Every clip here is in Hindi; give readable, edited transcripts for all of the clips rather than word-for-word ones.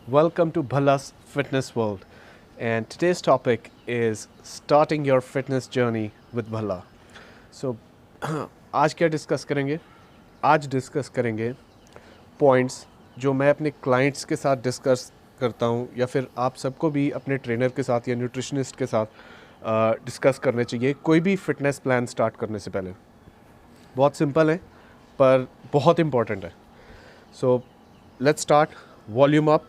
Welcome to Bhalas Fitness World, and today's topic is starting your fitness journey with Bhala. So, आज क्या डिस्कस करेंगे? आज डिस्कस करेंगे पॉइंट्स जो मैं अपने क्लाइंट्स के साथ डिस्कस करता हूँ या फिर आप सबको भी अपने ट्रेनर के साथ या न्यूट्रिशनिस्ट के साथ डिस्कस करने चाहिए कोई भी फिटनेस प्लान स्टार्ट करने से पहले। बहुत सिंपल है पर बहुत इम्पॉर्टेंट है। So let's start, volume up.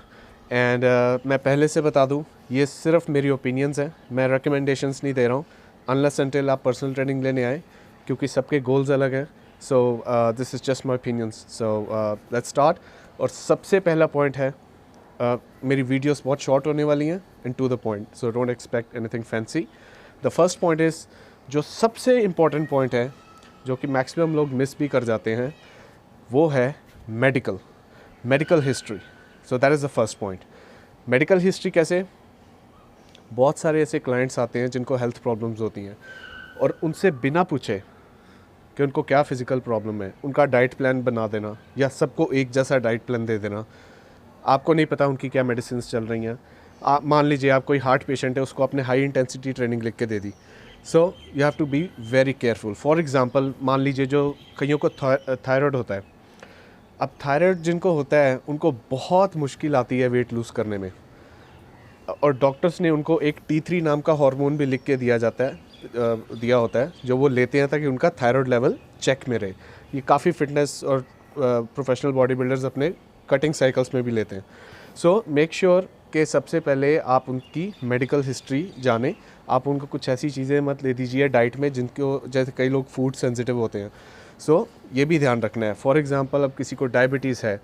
And मैं पहले से बता दूं, ये सिर्फ मेरी ओपिनियंस हैं, मैं रिकमेंडेशंस नहीं दे रहा हूँ अनलेस अनटिल आप पर्सनल ट्रेनिंग लेने आए, क्योंकि सबके गोल्स अलग हैं। So this is just my opinions. So let's start. और सबसे पहला पॉइंट है, मेरी वीडियोस बहुत शॉर्ट होने वाली हैं and to the point, so don't expect anything fancy. The first point is, जो सबसे इम्पॉर्टेंट पॉइंट है जो कि मैक्सिमम लोग मिस भी कर जाते हैं, वो है medical history. So that is the first point. Medical history कैसे? बहुत सारे ऐसे क्लाइंट्स आते हैं जिनको हेल्थ प्रॉब्लम्स होती हैं और उनसे बिना पूछे कि उनको क्या फ़िज़िकल प्रॉब्लम है, उनका डाइट प्लान बना देना या सबको एक जैसा डाइट प्लान दे देना। आपको नहीं पता उनकी क्या मेडिसिन चल रही हैं। आप मान लीजिए आप कोई हार्ट पेशेंट है, उसको आपने हाई इंटेंसिटी ट्रेनिंग लिख के दे दी। So you have to be very careful. For example, मान लीजिए जो कईयों को थायराइड होता है। अब थायराइड जिनको होता है उनको बहुत मुश्किल आती है वेट लूज़ करने में, और डॉक्टर्स ने उनको एक T3 नाम का हार्मोन भी लिख के दिया होता है जो वो लेते हैं ताकि उनका थायराइड लेवल चेक में रहे। ये काफ़ी फिटनेस और प्रोफेशनल बॉडी बिल्डर्स अपने कटिंग साइकिल्स में भी लेते हैं। सो मेक श्योर कि सबसे पहले आप उनकी मेडिकल हिस्ट्री जानें। आप उनको कुछ ऐसी चीज़ें मत ले दीजिए डाइट में जिनको, जैसे कई लोग फूड सेंसिटिव होते हैं। सो ये भी ध्यान रखना है। फॉर एग्ज़ाम्पल, अब किसी को डायबिटीज़ है,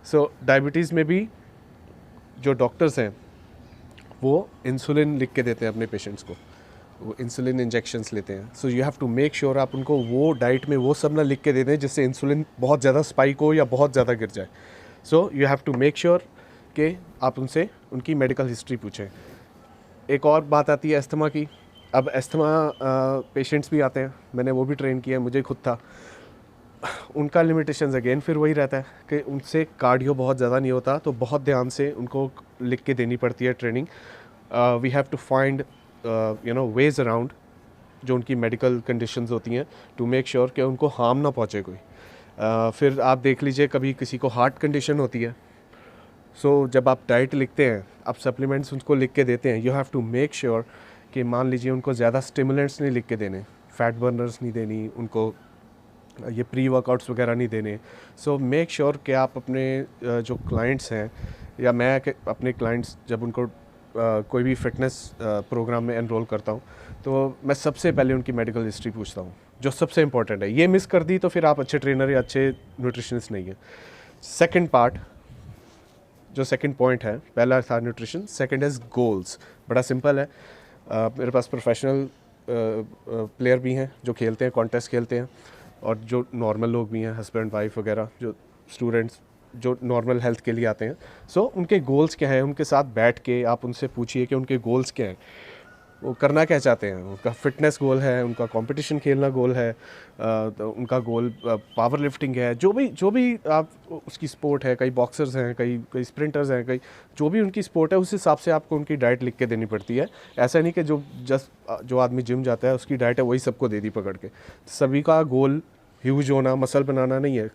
सो डायबिटीज़ में भी जो डॉक्टर्स हैं वो इंसुलिन लिख के देते हैं अपने पेशेंट्स को, वो इंसुलिन इंजेक्शंस लेते हैं। So you have to make sure आप उनको वो डाइट में वो सब ना लिख के दे दें जिससे इंसुलिन बहुत ज़्यादा स्पाइक हो या बहुत ज़्यादा गिर जाए। So you have to make sure कि आप उनसे उनकी मेडिकल हिस्ट्री पूछें। एक और बात आती है अस्थमा की। अब अस्थमा पेशेंट्स भी आते हैं, मैंने वो भी ट्रेन किया, मुझे खुद था। उनका लिमिटेशंस अगेन फिर वही रहता है कि उनसे कार्डियो बहुत ज़्यादा नहीं होता, तो बहुत ध्यान से उनको लिख के देनी पड़ती है training. We have to find ways around जो उनकी मेडिकल कंडीशंस होती हैं, टू मेक श्योर कि उनको हार्म ना पहुँचे कोई। फिर आप देख लीजिए, कभी किसी को हार्ट कंडीशन होती है, सो जब आप डाइट लिखते हैं, आप सप्लीमेंट्स उनको लिख के देते हैं, you have to make sure कि मान लीजिए उनको ज़्यादा स्टिमुलेंट्स नहीं लिख के देने, फैट बर्नर्स नहीं देनी उनको, ये प्री वर्कआउट्स वगैरह नहीं देने। सो मेक श्योर कि आप अपने जो क्लाइंट्स हैं, या मैं अपने क्लाइंट्स जब उनको कोई भी फिटनेस प्रोग्राम में एनरोल करता हूँ, तो मैं सबसे पहले उनकी मेडिकल हिस्ट्री पूछता हूँ, जो सबसे इंपॉर्टेंट है। ये मिस कर दी तो फिर आप अच्छे ट्रेनर या अच्छे न्यूट्रिशनिस्ट नहीं हैं। सेकेंड पार्ट, जो सेकंड पॉइंट है, पहला था न्यूट्रिशन, सेकंड इज़ गोल्स। बड़ा सिंपल है। मेरे पास प्रोफेशनल प्लेयर भी हैं जो खेलते हैं, कॉन्टेस्ट खेलते हैं, और जो नॉर्मल लोग भी हैं, हस्बैंड वाइफ वगैरह, जो स्टूडेंट्स जो नॉर्मल हेल्थ के लिए आते हैं। सो उनके गोल्स क्या हैं, उनके साथ बैठ के आप उनसे पूछिए कि उनके गोल्स क्या हैं, वो करना क्या चाहते हैं। उनका फिटनेस गोल है, उनका कंपटीशन खेलना गोल है, तो उनका गोल पावर लिफ्टिंग है, जो भी आप उसकी स्पोर्ट है। कई बॉक्सर्स हैं, कई स्प्रिंटर्स हैं, कई जो भी उनकी स्पोर्ट है, उस हिसाब से आपको उनकी डाइट लिख के देनी पड़ती है। ऐसा नहीं कि जो आदमी जिम जाता है उसकी डाइट है वही सबको दे दी पकड़ के। सभी का गोल ह्यूज होना, मसल बनाना नहीं है।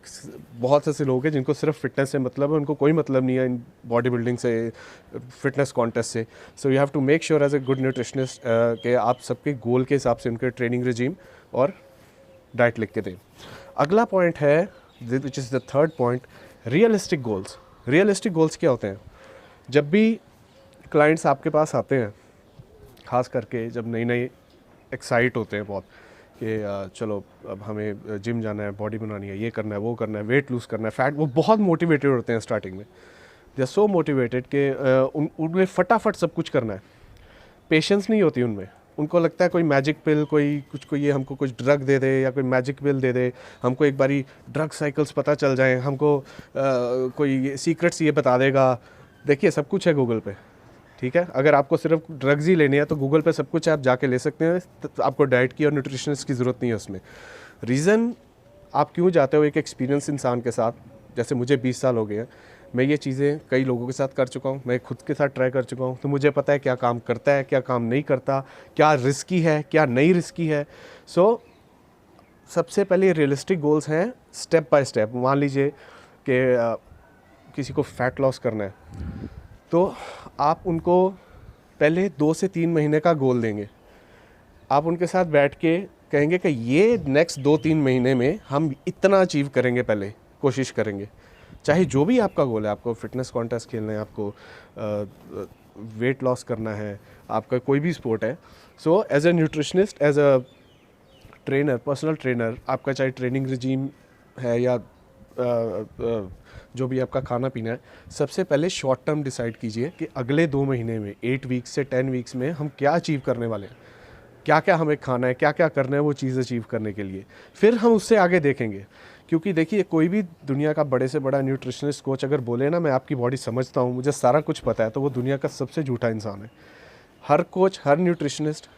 बहुत ऐसे लोग हैं जिनको सिर्फ फिटनेस से मतलब है, उनको कोई मतलब नहीं है इन बॉडी बिल्डिंग से, फिटनेस कॉन्टेस्ट से। So you have to make sure as a good nutritionist कि आप सबके गोल के हिसाब से उनके ट्रेनिंग रिजीम और डाइट लिख के दें। अगला पॉइंट है, which is the third point, realistic goals. Realistic goals क्या होते हैं? जब भी क्लाइंट्स आपके पास आते हैं, ख़ास करके जब नई एक्साइट होते हैं बहुत कि चलो अब हमें जिम जाना है, बॉडी बनानी है, ये करना है, वो करना है, वेट लूज़ करना है, फैट, वो बहुत मोटिवेटेड होते हैं स्टार्टिंग में। दे आर सो मोटिवेटेड कि उनमें फटाफट सब कुछ करना है। पेशेंस नहीं होती उनमें। उनको लगता है कोई मैजिक पिल, कोई ये हमको कुछ ड्रग दे दे या कोई मैजिक पिल दे दे, हमको एक बारी ड्रग साइकिल्स पता चल जाए, हमको कोई सीक्रेट्स ये बता देगा। देखिए, सब कुछ है गूगल पे, ठीक है। अगर आपको सिर्फ ड्रग्स ही लेने हैं तो गूगल पे सब कुछ है, आप जाके ले सकते हैं। तो आपको डाइट की और न्यूट्रिशनिस्ट की ज़रूरत नहीं है उसमें। रीज़न आप क्यों जाते हो एक एक्सपीरियंस इंसान के साथ, जैसे मुझे 20 साल हो गए हैं, मैं ये चीज़ें कई लोगों के साथ कर चुका हूँ, मैं खुद के साथ ट्राई कर चुका हूँ, तो मुझे पता है क्या काम करता है, क्या काम नहीं करता, क्या रिस्की है, क्या नहीं रिस्की है। सो सबसे पहले रियलिस्टिक गोल्स हैं स्टेप बाय स्टेप। मान लीजिए कि किसी को फ़ैट लॉस करना है, तो आप उनको पहले 2 से 3 महीने का गोल देंगे। आप उनके साथ बैठ के कहेंगे कि ये नेक्स्ट 2-3 महीने में हम इतना अचीव करेंगे, पहले कोशिश करेंगे। चाहे जो भी आपका गोल है, आपको फिटनेस कॉन्टेस्ट खेलना है, आपको वेट लॉस करना है, आपका कोई भी स्पोर्ट है। So as a nutritionist, as a trainer, personal trainer, आपका चाहे ट्रेनिंग रिजीम है या जो भी आपका खाना पीना है, सबसे पहले शॉर्ट टर्म डिसाइड कीजिए कि अगले 2 महीने में, 8 वीक्स से 10 वीक्स में हम क्या अचीव करने वाले हैं, क्या क्या हमें खाना है, क्या क्या करना है वो चीज़ अचीव करने के लिए। फिर हम उससे आगे देखेंगे। क्योंकि देखिए, कोई भी दुनिया का बड़े से बड़ा न्यूट्रिशनिस्ट कोच अगर बोले ना मैं आपकी बॉडी समझता हूँ, मुझे सारा कुछ पता है, तो वो दुनिया का सबसे झूठा इंसान है। हर कोच, हर न्यूट्रिशनिस्ट,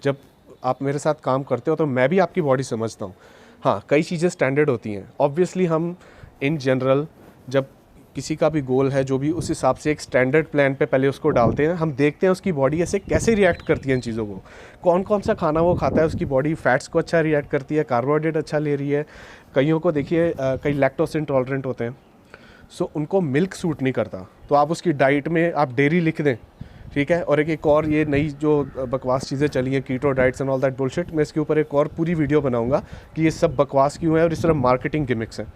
जब आप मेरे साथ काम करते हो तो मैं भी आपकी बॉडी समझता हूँ। हाँ, कई चीज़ें स्टैंडर्ड होती हैं। ऑब्वियसली हम इन जनरल जब किसी का भी गोल है, जो भी, उस हिसाब से एक स्टैंडर्ड प्लान पे पहले उसको डालते हैं। हम देखते हैं उसकी बॉडी ऐसे कैसे रिएक्ट करती है इन चीज़ों को, कौन कौन सा खाना वो खाता है, उसकी बॉडी फैट्स को अच्छा रिएक्ट करती है, कार्बोहाइड्रेट अच्छा ले रही है। कईयों को देखिए, कई लैक्टोस इंटॉलरेंट होते हैं, सो उनको मिल्क सूट नहीं करता, तो आप उसकी डाइट में आप डेयरी लिख दें, ठीक है। और एक और ये नई जो बकवास चीज़ें चली हैं, keto diets and all that bullshit, मैं इसके ऊपर एक और पूरी वीडियो बनाऊंगा कि ये सब बकवास क्यों है और इस तरह मार्केटिंग गिमिक्स हैं।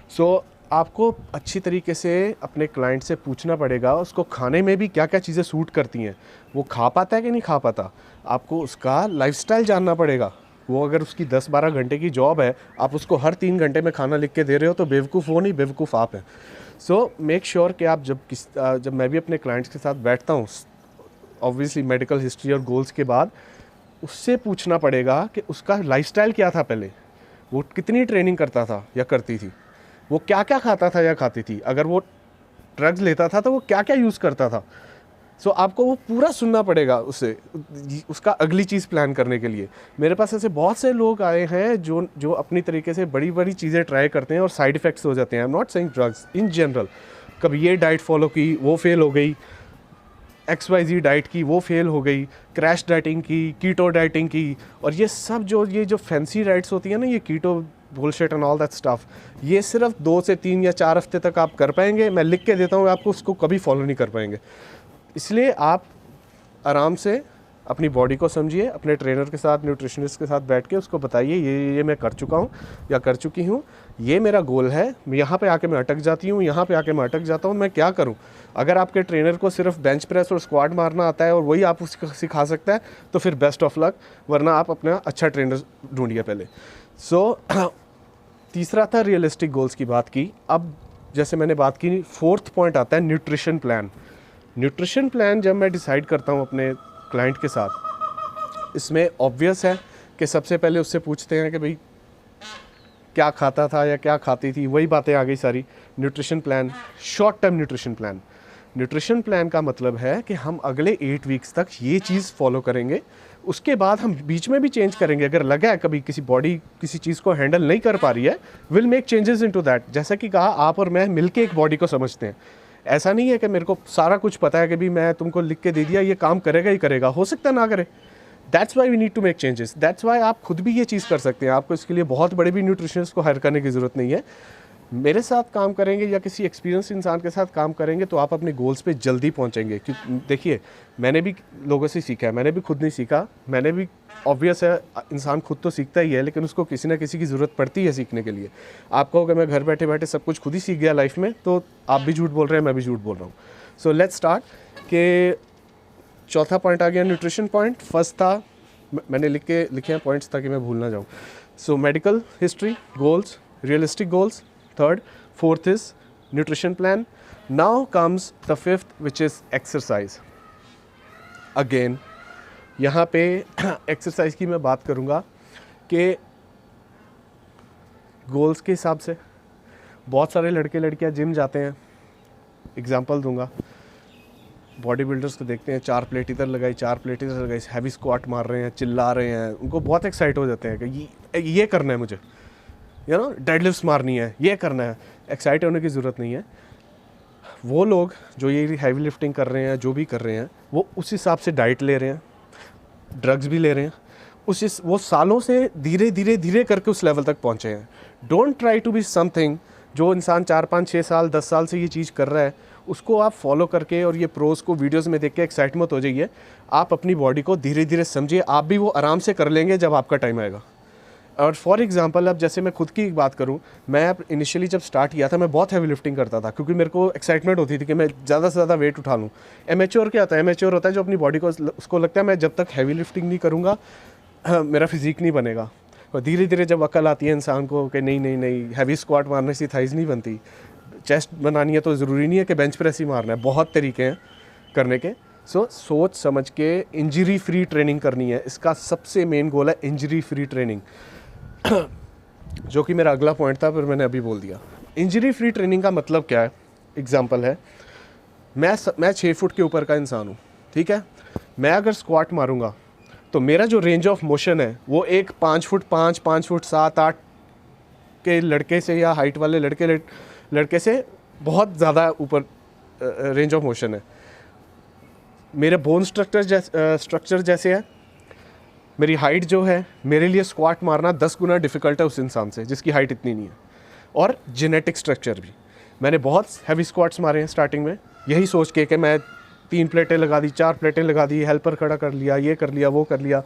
सो आपको अच्छी तरीके से अपने क्लाइंट से पूछना पड़ेगा उसको खाने में भी क्या क्या चीज़ें सूट करती हैं, वो खा पाता है कि नहीं खा पाता। आपको उसका लाइफस्टाइल जानना पड़ेगा। वो अगर उसकी 10-12 घंटे की जॉब है, आप उसको हर 3 घंटे में खाना लिख के दे रहे हो, तो बेवकूफ़ वो नहीं, बेवकूफ़ आप हैं। सो मेक श्योर कि आप जब मैं भी अपने क्लाइंट्स के साथ बैठता हूँ, ऑब्वियसली मेडिकल हिस्ट्री और गोल्स के बाद, उससे पूछना पड़ेगा कि उसका लाइफस्टाइल क्या था पहले, वो कितनी ट्रेनिंग करता था या करती थी, वो क्या क्या खाता था या खाती थी, अगर वो ड्रग्स लेता था तो वो क्या क्या यूज़ करता था। सो आपको वो पूरा सुनना पड़ेगा उससे, उसका अगली चीज़ प्लान करने के लिए। मेरे पास ऐसे बहुत से लोग आए हैं जो अपनी तरीके से बड़ी बड़ी चीज़ें ट्राई करते हैं और साइड इफ़ेक्ट्स हो जाते हैं। I am not saying drugs, in general. कभी ये डाइट फॉलो की, वो फेल हो गई, XYZ डाइट की, वो फेल हो गई, क्रैश डाइटिंग की, कीटो डाइटिंग की, और ये सब ये जो फैंसी डाइट्स होती है ना, ये keto bullshit and all that stuff, ये सिर्फ 2 से 3 या 4 हफ्ते तक आप कर पाएंगे। मैं लिख के देता हूँ आपको, उसको कभी फॉलो नहीं कर पाएंगे। इसलिए आप आराम से अपनी बॉडी को समझिए, अपने ट्रेनर के साथ, न्यूट्रिशनिस्ट के साथ बैठ के उसको बताइए ये मैं कर चुका हूँ या कर चुकी हूँ, ये मेरा गोल है, मैं यहाँ पे आके मैं अटक जाती हूँ, यहाँ पे आके मैं अटक जाता हूँ, मैं क्या करूँ। अगर आपके ट्रेनर को सिर्फ बेंच प्रेस और स्क्वाट मारना आता है और वही आप उसको सिखा सकता है, तो फिर बेस्ट ऑफ लक, वरना आप अपना अच्छा ट्रेनर ढूंढिए पहले। सो तीसरा था रियलिस्टिक गोल्स की बात की। अब जैसे मैंने बात की, 4th पॉइंट आता है न्यूट्रिशन प्लान। न्यूट्रिशन प्लान जब मैं डिसाइड करता हूँ अपने क्लाइंट के साथ, इसमें ऑब्वियस है कि सबसे पहले उससे पूछते हैं कि भाई क्या खाता था या क्या खाती थी, वही बातें आ गई सारी। Nutrition plan, short term nutrition plan. Nutrition plan का मतलब है कि हम अगले 8 वीक्स तक ये चीज़ फॉलो करेंगे, उसके बाद हम बीच में भी चेंज करेंगे। अगर लगा है कभी किसी बॉडी किसी चीज़ को हैंडल नहीं कर पा रही है, will make changes into that. जैसा कि कहा, आप और मैं मिलके एक बॉडी को समझते हैं। ऐसा नहीं है कि मेरे को सारा कुछ पता है कि भी मैं तुमको लिख के दे दिया ये काम करेगा ही करेगा, हो सकता है ना करे। That's why we need to make changes. That's why आप खुद भी ये चीज़ कर सकते हैं। आपको इसके लिए बहुत बड़े भी न्यूट्रिशनिस्ट को हायर करने की ज़रूरत नहीं है। मेरे साथ काम करेंगे या किसी एक्सपीरियंस इंसान के साथ काम करेंगे तो आप अपने गोल्स पे जल्दी पहुंचेंगे। क्योंकि देखिए, मैंने भी लोगों से सीखा है, मैंने भी खुद नहीं सीखा। मैंने भी, ऑब्वियस है, इंसान खुद तो सीखता ही है, लेकिन उसको किसी ना किसी की ज़रूरत पड़ती है सीखने के लिए। आप कहोगे मैं घर बैठे बैठे सब कुछ खुद ही सीख गया लाइफ में, तो आप भी झूठ बोल रहे हैं, मैं भी झूठ बोल रहा हूँ। So let's start. के चौथा पॉइंट आ गया न्यूट्रिशन पॉइंट। फर्स्ट था, मैंने लिखे हैं पॉइंट्स ताकि मैं भूल ना जाऊँ। So medical history, goals, realistic goals, third, fourth is nutrition plan. Now comes the fifth, which is exercise. Again, यहाँ पे एक्सरसाइज की मैं बात करूँगा कि गोल्स के हिसाब से बहुत सारे लड़के लड़कियाँ जिम जाते हैं। एग्जांपल दूंगा, बॉडी बिल्डर्स को देखते हैं, 4 प्लेट इधर लगाई, 4 प्लेट इधर लगाई, हैवी स्क्वाट मार रहे हैं, चिल्ला रहे हैं, उनको बहुत एक्साइट हो जाते हैं कि ये करना है मुझे, डेडलिफ्ट्स मारनी है, ये करना है। एक्साइट होने की ज़रूरत नहीं है। वो लोग जो ये हैवी लिफ्टिंग कर रहे हैं, जो भी कर रहे हैं, वो उस हिसाब से डाइट ले रहे हैं, ड्रग्स भी ले रहे हैं, वो सालों से धीरे धीरे धीरे करके उस लेवल तक पहुँचे हैं। Don't try to be something जो इंसान 4-5-6 साल 10 साल से ये चीज़ कर रहा है, उसको आप फॉलो करके और ये प्रोज को वीडियोस में देख के एक्साइट मत हो जाइए। आप अपनी बॉडी को धीरे धीरे समझिए, आप भी वो आराम से कर लेंगे जब आपका टाइम आएगा। और फॉर एग्जांपल अब जैसे मैं खुद की बात करूं, मैं इनिशियली जब स्टार्ट किया था मैं बहुत हैवी लिफ्टिंग करता था, क्योंकि मेरे को एक्साइटमेंट होती थी कि मैं ज़्यादा से ज़्यादा वेट उठा लूँ। एमेच्योर क्या होता है? एमेच्योर होता है जो अपनी बॉडी को उसको लगता है मैं जब तक हैवी लिफ्टिंग नहीं करूँगा मेरा फिजिक नहीं बनेगा। और धीरे धीरे जब अकल आती है इंसान को कि नहीं नहीं नहीं, हैवी स्क्वाट मारने से थाइज नहीं बनती, चेस्ट बनानी है तो ज़रूरी नहीं है कि बेंच प्रेस ही मारना है, बहुत तरीके हैं करने के। सोच समझ के इंजरी फ्री ट्रेनिंग करनी है, इसका सबसे मेन गोल है इंजरी फ्री ट्रेनिंग जो कि मेरा अगला पॉइंट था, पर मैंने अभी बोल दिया। इंजरी फ्री ट्रेनिंग का मतलब क्या है? एग्जांपल है, मैं 6 फुट के ऊपर का इंसान हूँ, ठीक है। मैं अगर स्क्वाट मारूंगा तो मेरा जो रेंज ऑफ मोशन है वो एक 5 फुट 5 फुट 7-8 के लड़के से या हाइट वाले लड़के से बहुत ज़्यादा ऊपर रेंज ऑफ मोशन है। मेरे बोन स्ट्रक्चर जैसे है, मेरी हाइट जो है, मेरे लिए स्क्वाट मारना 10 गुना डिफ़िकल्ट है उस इंसान से जिसकी हाइट इतनी नहीं है। और जेनेटिक स्ट्रक्चर भी, मैंने बहुत हैवी स्क्वाट्स मारे हैं स्टार्टिंग में, यही सोच के कि मैं 3 प्लेटें लगा दी, 4 प्लेटें लगा दी, हेल्पर खड़ा कर लिया, ये कर लिया, वो कर लिया,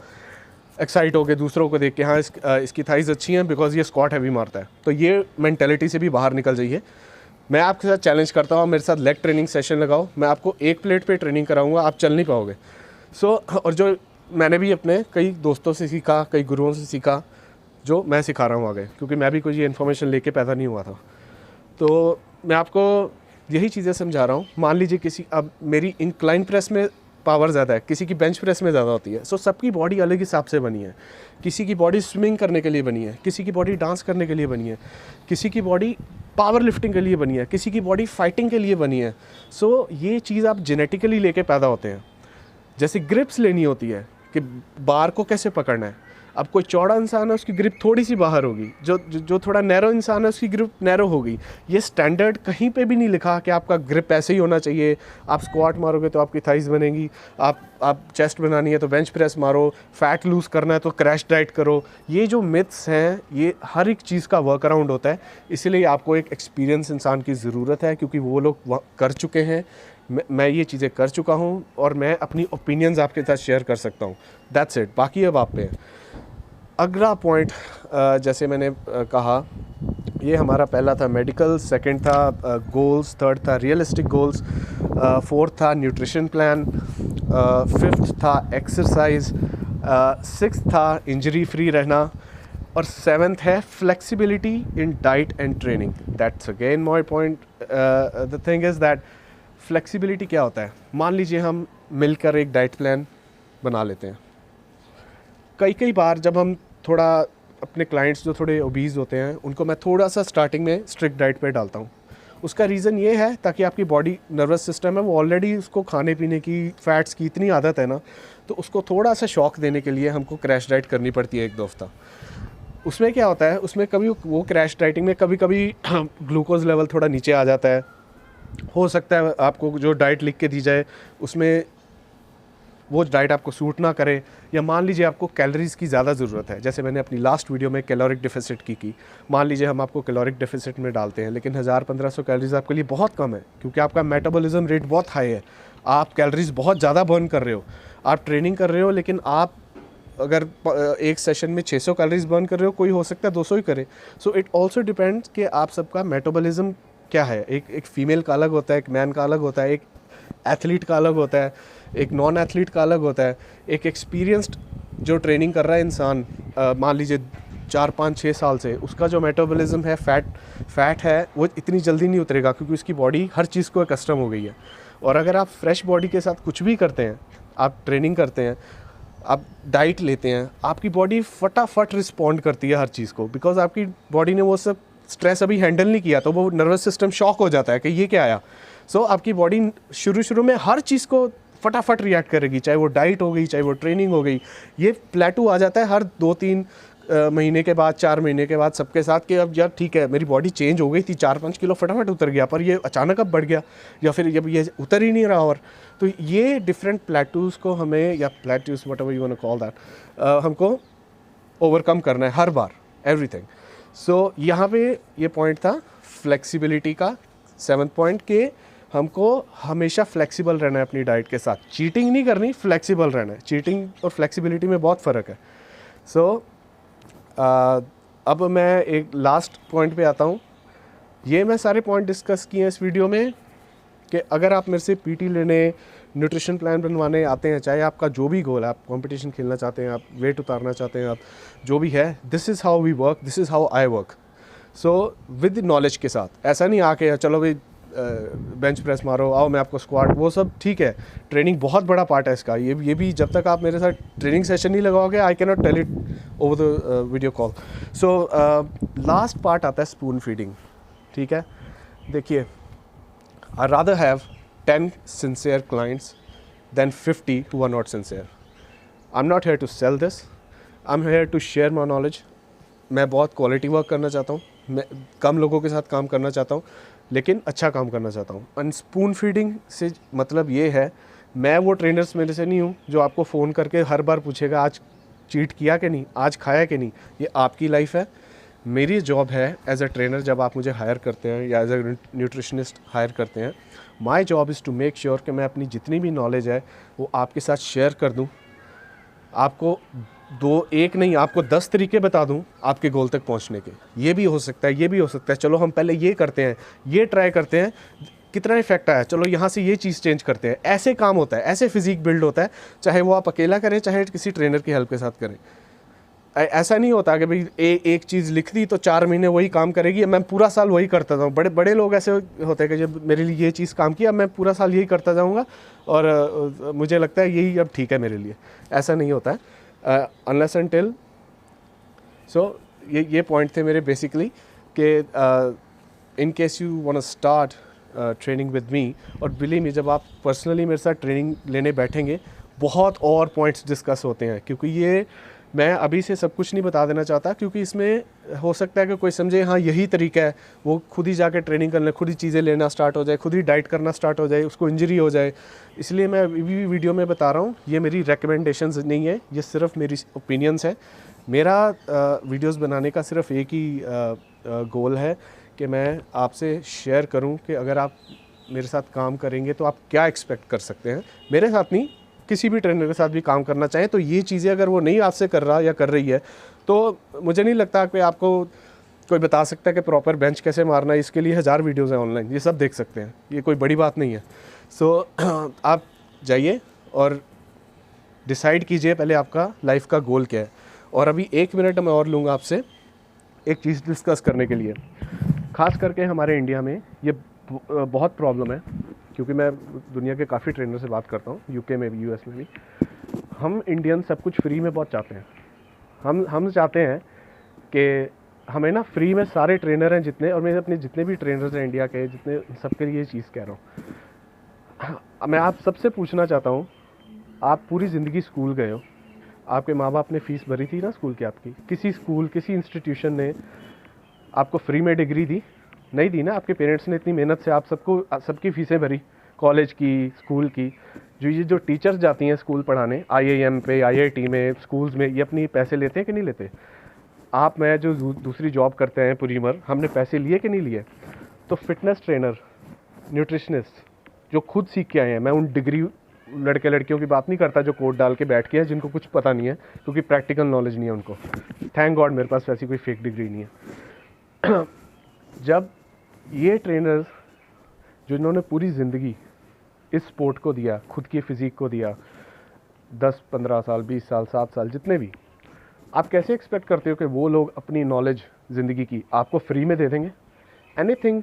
एक्साइट हो गए दूसरों को देख के, हाँ इसकी थाइज अच्छी हैं बिकॉज ये स्क्वाट हैवी मारता है। तो ये मेंटेलिटी से भी बाहर निकल जाइए। मैं आपके साथ चैलेंज करता हूँ, मेरे साथ लेग ट्रेनिंग सेशन लगाओ, मैं आपको 1 प्लेट पे ट्रेनिंग कराऊंगा, आप चल नहीं पाओगे। और जो मैंने भी अपने कई दोस्तों से सीखा, कई गुरुओं से सीखा, जो मैं सिखा रहा हूँ आगे, क्योंकि मैं भी कोई ये इन्फॉर्मेशन लेके पैदा नहीं हुआ था। तो मैं आपको यही चीज़ें समझा रहा हूँ। मान लीजिए अब मेरी इंक्लाइन प्रेस में पावर ज़्यादा है, किसी की बेंच प्रेस में ज़्यादा होती है। सबकी बॉडी अलग हिसाब से बनी है। किसी की बॉडी स्विमिंग करने के लिए बनी है, किसी की बॉडी डांस करने के लिए बनी है, किसी की बॉडी पावर लिफ्टिंग के लिए बनी है, किसी की बॉडी फाइटिंग के लिए बनी है। ये चीज़ आप जेनेटिकली लेके पैदा होते हैं। जैसे ग्रिप्स लेनी होती है कि बार को कैसे पकड़ना है। अब कोई चौड़ा इंसान है, उसकी ग्रिप थोड़ी सी बाहर होगी, जो थोड़ा नैरो इंसान है उसकी ग्रिप नैरो होगी। ये स्टैंडर्ड कहीं पे भी नहीं लिखा कि आपका ग्रिप ऐसे ही होना चाहिए। आप स्क्वाट मारोगे तो आपकी थाइज बनेगी, आप चेस्ट बनानी है तो बेंच प्रेस मारो, फैट लूज़ करना है तो क्रैश डाइट करो। ये जो मिथ्स हैं, ये हर एक चीज़ का वर्क अराउंड होता है। इसीलिए आपको एक एक्सपीरियंस इंसान की ज़रूरत है, क्योंकि वो लोग कर चुके हैं। मैं ये चीज़ें कर चुका हूँ और मैं अपनी ओपिनियंस आपके साथ शेयर कर सकता हूँ। That's it. बाकी अब आप पे है। अगला पॉइंट, जैसे मैंने कहा, ये हमारा पहला था मेडिकल, सेकंड था गोल्स, थर्ड था रियलिस्टिक गोल्स, फोर्थ था न्यूट्रिशन प्लान, फिफ्थ था एक्सरसाइज, सिक्स्थ था इंजरी फ्री रहना, और सेवन्थ है flexibility in diet and training. That's again my point. The thing is that flexibility क्या होता है? मान लीजिए हम मिलकर एक डाइट प्लान बना लेते हैं। कई बार जब हम थोड़ा अपने क्लाइंट्स जो थोड़े ओबीज़ होते हैं, उनको मैं थोड़ा सा स्टार्टिंग में स्ट्रिक्ट डाइट पे डालता हूँ। उसका रीज़न ये है ताकि आपकी बॉडी नर्वस सिस्टम है वो ऑलरेडी उसको खाने पीने की, फैट्स की इतनी आदत है ना, तो उसको थोड़ा सा शॉक देने के लिए हमको क्रैश डाइट करनी पड़ती है 1-2 हफ्ता। उसमें क्या होता है, उसमें कभी वो क्रैश डाइटिंग में कभी कभी ग्लूकोज लेवल थोड़ा नीचे आ जाता है। हो सकता है आपको जो डाइट लिख के दी जाए उसमें वो डाइट आपको सूट ना करे, या मान लीजिए आपको कैलोरीज़ की ज़्यादा ज़रूरत है। जैसे मैंने अपनी लास्ट वीडियो में कैलोरिक डेफिसिट की। मान लीजिए हम आपको कैलोरिक डेफिसिट में डालते हैं, लेकिन 1000-1500 कैलोरीज आपके लिए बहुत कम है, क्योंकि आपका मेटाबॉलिज्म रेट बहुत हाई है, आप कैलोरीज बहुत ज़्यादा बर्न कर रहे हो, आप ट्रेनिंग कर रहे हो, लेकिन आप अगर एक सेशन में 600 कैलोरीज बर्न कर रहे हो, कोई हो सकता है 200 ही करे। सो इट ऑल्सो डिपेंड्स कि आप सबका मेटाबॉलिज्म क्या है। एक फीमेल का अलग होता है, एक मैन का अलग होता है, एक एथलीट का अलग होता है, एक नॉन एथलीट का अलग होता है, एक एक्सपीरियंस्ड जो ट्रेनिंग कर रहा है इंसान, मान लीजिए 4-5-6 साल से, उसका जो मेटाबॉलिज्म है, फैट है, वो इतनी जल्दी नहीं उतरेगा, क्योंकि उसकी बॉडी हर चीज़ को कस्टम हो गई है। और अगर आप फ्रेश बॉडी के साथ कुछ भी करते हैं, आप ट्रेनिंग करते हैं, आप डाइट लेते हैं, आपकी बॉडी फटाफट रिस्पॉन्ड करती है हर चीज़ को, बिकॉज आपकी बॉडी ने वो सब स्ट्रेस अभी हैंडल नहीं किया, तो वो नर्वस सिस्टम शॉक हो जाता है कि ये क्या आया। आपकी बॉडी शुरू में हर चीज़ को फटाफट रिएक्ट करेगी, चाहे वो डाइट हो गई, चाहे वो ट्रेनिंग हो गई। ये प्लेटू आ जाता है हर 2-3 महीने के बाद, 4 महीने के बाद सबके साथ कि अब यार ठीक है मेरी बॉडी चेंज हो गई थी, 4-5 किलो फटाफट उतर गया, पर ये अचानक अब बढ़ गया, या फिर जब ये उतर ही नहीं रहा। और तो ये डिफरेंट प्लेटूज़ को हमें, या plateaus whatever you want to call that, हमको ओवरकम करना है हर बार, एवरीथिंग। सो यहाँ पे ये पॉइंट था फ्लेक्सिबिलिटी का, 7th पॉइंट के हमको हमेशा फ्लेक्सिबल रहना है अपनी डाइट के साथ, चीटिंग नहीं करनी, फ्लेक्सिबल रहना है। चीटिंग और फ्लेक्सिबिलिटी में बहुत फ़र्क है। सो अब मैं एक लास्ट पॉइंट पे आता हूँ। ये मैं सारे पॉइंट डिस्कस किए हैं इस वीडियो में कि अगर आप मेरे से पीटी लेने, न्यूट्रिशन प्लान बनवाने आते हैं, चाहे आपका जो भी गोल है, आप कंपटीशन खेलना चाहते हैं, आप वेट उतारना चाहते हैं, आप जो भी है, this is how we work, this is how I work. So with knowledge के साथ, ऐसा नहीं आके चलो भाई बेंच प्रेस मारो, आओ मैं आपको स्क्वाट, वो सब ठीक है, ट्रेनिंग बहुत बड़ा पार्ट है इसका। ये भी जब तक आप मेरे साथ ट्रेनिंग सेशन नहीं लगाओगे, I can not tell it over the video call. So last part आता है स्पून फीडिंग। ठीक है, देखिए, I rather have 10 sincere clients than 50 who are not sincere. I'm not here to sell this. I'm here to share my knowledge. मैं बहुत क्वालिटी वर्क करना चाहता हूँ, मैं कम लोगों के साथ काम करना चाहता हूँ, लेकिन अच्छा काम करना चाहता हूँ। एंड स्पून फीडिंग से मतलब ये है, मैं वो ट्रेनर्स मेरे से नहीं हूँ जो आपको फ़ोन करके हर बार पूछेगा आज चीट किया कि नहीं, आज खाया कि नहीं। ये आपकी लाइफ है, मेरी जॉब है एज अ ट्रेनर। जब आप मुझे हायर करते हैं या एज अ न्यूट्रिशनिस्ट हायर करते हैं, my job is to make sure कि मैं अपनी जितनी भी नॉलेज है वो आपके साथ शेयर कर दूँ, आपको एक नहीं, आपको 10 तरीके बता दूं आपके गोल तक पहुंचने के। ये भी हो सकता है, ये भी हो सकता है, चलो हम पहले ये करते हैं, ये ट्राई करते हैं, कितना इफेक्ट आया, चलो यहाँ से ये चीज़ चेंज करते हैं। ऐसे काम होता है, ऐसे फिजिक बिल्ड होता है, चाहे वो आप अकेला करें, चाहे किसी ट्रेनर की हेल्प के साथ करें। ऐसा नहीं होता कि भाई एक चीज़ लिख दी तो 4 महीने वही काम करेगी, मैं पूरा साल वही करता जाऊँ। बड़े बड़े लोग ऐसे होते हैं कि जब मेरे लिए ये चीज़ काम किया, मैं पूरा साल यही करता जाऊँगा और मुझे लगता है यही अब ठीक है मेरे लिए। ऐसा नहीं होता है, अनलेस एंड टिल। सो ये पॉइंट थे मेरे बेसिकली कि in case you want to start training with me, और बिलीव मी, जब आप पर्सनली मेरे साथ ट्रेनिंग लेने बैठेंगे बहुत और पॉइंट्स डिस्कस होते हैं, क्योंकि ये मैं अभी से सब कुछ नहीं बता देना चाहता, क्योंकि इसमें हो सकता है कि कोई समझे हाँ यही तरीका है, वो खुद ही जाके ट्रेनिंग कर ले, खुद ही चीज़ें लेना स्टार्ट हो जाए, खुद ही डाइट करना स्टार्ट हो जाए, उसको इंजरी हो जाए। इसलिए मैं अभी भी वीडियो में बता रहा हूँ, ये मेरी रिकमेंडेशंस नहीं है, ये सिर्फ मेरी ओपिनियंस है। मेरा वीडियोस बनाने का सिर्फ एक ही गोल है कि मैं आपसे शेयर करूं कि अगर आप मेरे साथ काम करेंगे तो आप क्या एक्सपेक्ट कर सकते हैं। मेरे साथ नहीं, किसी भी ट्रेनर के साथ भी काम करना चाहें तो ये चीज़ें अगर वो नहीं आपसे कर रहा या कर रही है, तो मुझे नहीं लगता कि आपको कोई बता सकता है कि प्रॉपर बेंच कैसे मारना है। इसके लिए 1000 वीडियोस हैं ऑनलाइन, ये सब देख सकते हैं, ये कोई बड़ी बात नहीं है। सो आप जाइए और डिसाइड कीजिए पहले आपका लाइफ का गोल क्या है। और अभी 1 मिनट मैं और लूँगा आपसे एक चीज़ डिस्कस करने के लिए। ख़ास करके हमारे इंडिया में ये बहुत प्रॉब्लम है, क्योंकि मैं दुनिया के काफ़ी ट्रेनर से बात करता हूँ, यूके में भी, यूएस में भी। हम इंडियन सब कुछ फ्री में बहुत चाहते हैं। हम चाहते हैं कि हमें ना फ्री में सारे ट्रेनर हैं जितने, और मैं अपने जितने भी ट्रेनर्स हैं इंडिया के, जितने, सबके लिए ये चीज़ कह रहा हूँ। मैं आप सबसे पूछना चाहता हूँ, आप पूरी ज़िंदगी स्कूल गए हो, आपके माँ बाप ने फ़ीस भरी थी ना स्कूल की आपकी, किसी स्कूल, किसी इंस्टीट्यूशन ने आपको फ्री में डिग्री दी? नहीं दी ना। आपके पेरेंट्स ने इतनी मेहनत से आप सबकी फ़ीसें भरी, कॉलेज की, स्कूल की। जो टीचर्स जाती हैं स्कूल पढ़ाने, IIM पे, IIT में, स्कूल्स में, ये अपनी पैसे लेते हैं कि नहीं लेते? आप, मैं जो दूसरी जॉब करते हैं पूरी उम्र, हमने पैसे लिए कि नहीं लिए? तो फिटनेस ट्रेनर, न्यूट्रिशनिस्ट जो खुद सीख के आए हैं, मैं उन डिग्री लड़के लड़कियों की बात नहीं करता जो कोट डाल के बैठ के है, जिनको कुछ पता नहीं है, क्योंकि प्रैक्टिकल नॉलेज नहीं है उनको। थैंक गॉड मेरे पास वैसी कोई फेक डिग्री नहीं है। जब ये ट्रेनर्स जिन्होंने पूरी ज़िंदगी इस स्पोर्ट को दिया, खुद की फ़िज़ीक को दिया, 10-15 साल, 20 साल, 7 साल, जितने भी, आप कैसे एक्सपेक्ट करते हो कि वो लोग अपनी नॉलेज ज़िंदगी की आपको फ्री में दे देंगे? Anything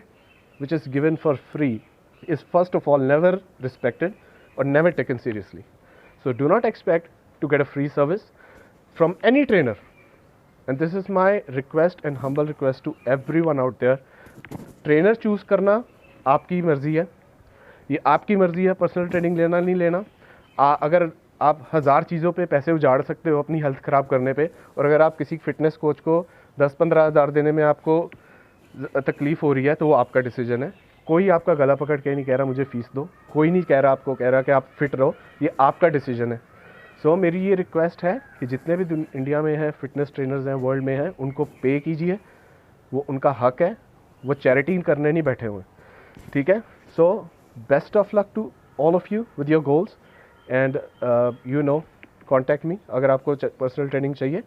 which is given for free is first of all never respected or never taken seriously. So do not expect to get a free service from any trainer. And this is my request and humble request to everyone out there. Trainer choose करना आपकी मर्जी है, ये आपकी मर्जी है, पर्सनल ट्रेनिंग लेना नहीं लेना। अगर आप हज़ार चीज़ों पे पैसे उजाड़ सकते हो अपनी हेल्थ ख़राब करने पे, और अगर आप किसी फिटनेस कोच को 10-15 हज़ार देने में आपको तकलीफ़ हो रही है तो वो आपका डिसीजन है। कोई आपका गला पकड़ के नहीं कह रहा मुझे फ़ीस दो, कोई नहीं कह रहा आपको, कह रहा कि आप फिट रहो, ये आपका डिसीजन है। सो मेरी ये रिक्वेस्ट है कि जितने भी इंडिया में हैं फिटनेस ट्रेनर्स हैं, वर्ल्ड में हैं, उनको पे कीजिए, वो उनका हक है, वो चैरिटी करने नहीं बैठे हुए, ठीक है। So best of luck to all of you with your goals, and you know contact me अगर आपको पर्सनल ट्रेनिंग चाहिए।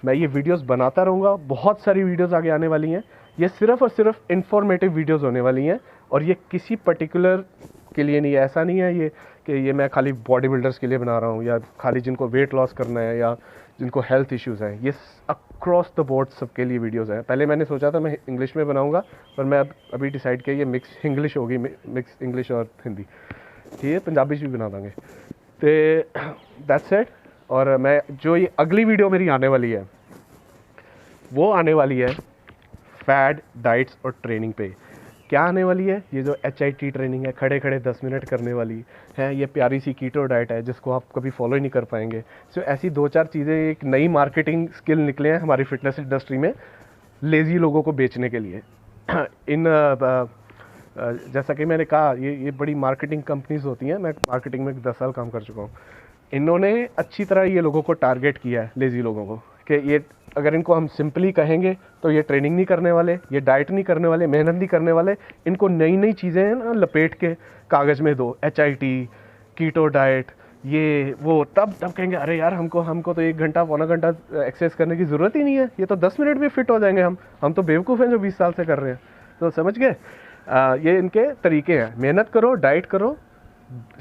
मैं ये वीडियोस बनाता रहूँगा, बहुत सारी वीडियोस आगे आने वाली हैं। ये सिर्फ़ और सिर्फ इंफॉर्मेटिव वीडियोस होने वाली हैं, और ये किसी पर्टिकुलर के लिए नहीं है। ऐसा नहीं है ये कि ये मैं खाली बॉडी बिल्डर्स के लिए बना रहा हूँ, या खाली जिनको वेट लॉस करना है या जिनको हेल्थ इश्यूज़ हैं। ये अक्रॉस द बोर्ड सबके लिए वीडियोस हैं। पहले मैंने सोचा था मैं इंग्लिश में बनाऊँगा, पर मैं अभी डिसाइड किया ये मिक्स इंग्लिश होगी, मिक्स इंग्लिश और हिंदी, ठीक है, पंजाबी भी बना देंगे। तो दैट्स इट। और मैं जो ये अगली वीडियो मेरी आने वाली है, वो आने वाली है फैट, डाइट्स और ट्रेनिंग पे। क्या आने वाली है? ये जो HIIT ट्रेनिंग है, खड़े खड़े 10 मिनट करने वाली है, ये प्यारी सी कीटो डाइट है जिसको आप कभी फॉलो ही नहीं कर पाएंगे। सो ऐसी 2-4 चीज़ें, एक नई मार्केटिंग स्किल निकले हैं हमारी फिटनेस इंडस्ट्री में लेज़ी लोगों को बेचने के लिए। इन जैसा कि मैंने कहा, ये बड़ी मार्केटिंग कंपनीज होती हैं, मैं मार्केटिंग में 10 साल काम कर चुका हूँ। इन्होंने अच्छी तरह ये लोगों को टारगेट किया है, लेज़ी लोगों को, कि ये अगर इनको हम सिंपली कहेंगे तो ये ट्रेनिंग नहीं करने वाले, ये डाइट नहीं करने वाले, मेहनत नहीं करने वाले। इनको नई नई चीज़ें ना लपेट के कागज़ में दो, HIIT, कीटो डाइट, ये वो, तब कहेंगे अरे यार हमको तो 1 घंटा पौना घंटा एक्सरसाइज करने की ज़रूरत ही नहीं है, ये तो 10 मिनट में फिट हो जाएंगे हम तो बेवकूफ़ हैं जो 20 साल से कर रहे हैं। तो समझ गए, ये इनके तरीके हैं। मेहनत करो, डाइट करो,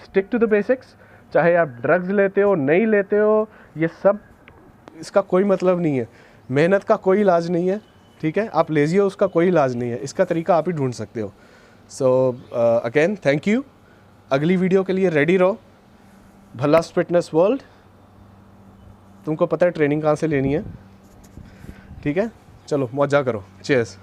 स्टिक टू द बेसिक्स। चाहे आप ड्रग्स लेते हो, नहीं लेते हो, ये सब, इसका कोई मतलब नहीं है। मेहनत का कोई इलाज नहीं है, ठीक है। आप लेज़ी हो, उसका कोई इलाज नहीं है, इसका तरीका आप ही ढूंढ सकते हो। So again thank you. अगली वीडियो के लिए रेडी रहो। भल्लास फिटनेस वर्ल्ड, तुमको पता है ट्रेनिंग कहाँ से लेनी है, ठीक है। चलो मौजा करो, चीयर्स।